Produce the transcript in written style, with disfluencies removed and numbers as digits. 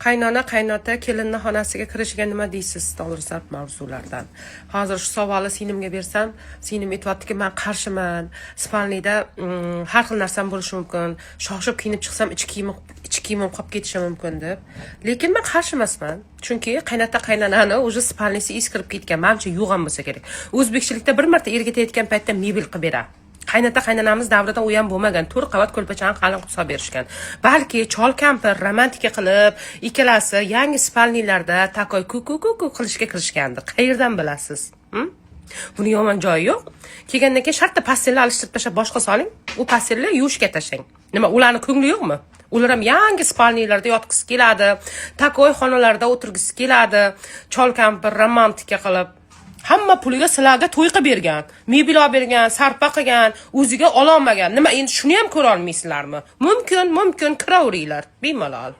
Qaynona qaynota kelinni xonasiga kirishiga nima deysiz dolzarb mavzulardan. Hozir shu savolni sinimga bersam, sinim aytyaptiki, men qarshiman. Spalnida har xil narsam bo'lishi mumkin. Shoshib kiyinib chiqsam ichki kiyimim qolib ketishi mumkin deb. Lekin men qarshi emasman. Chunki qaynota qaynonani o'zi spalnisi is kirib ketgan. Menimcha yo'g'an bo'lsa kerak. O'zbekchilikda bir marta erga tegayotgan paytda mebel qilib beradi. Qaynota qaynonamiz davrida u ham bo'lmagan. 4 qavat ko'rpachani qalin qilib berishgan. Balki chol kampir romantika qilib, ikkalasi yangi spalnilarda takoy kuku qilishga kirishgandi. Qayerdan bilasiz? Buni yomon joyi yo'q. Kelgandan keyin shartta pastelni alishtirib tashlab boshqa soling. U pastelni yuvishga tashlang. Nima, ularning ko'ngli yo'qmi? Ular ham yangi spalnilarda yotgisi keladi, takoy xonalarda o'tirgisi keladi, chol kampir romantika qilib hamma puliga sizlarga to'y qilib bergan, mebel olib bergan, sarpa qilgan, o'ziga ololmagan. Nima, endi shuni ham ko'ra olmaysizlarmi? Mumkin, kiraveringlar, bemalol.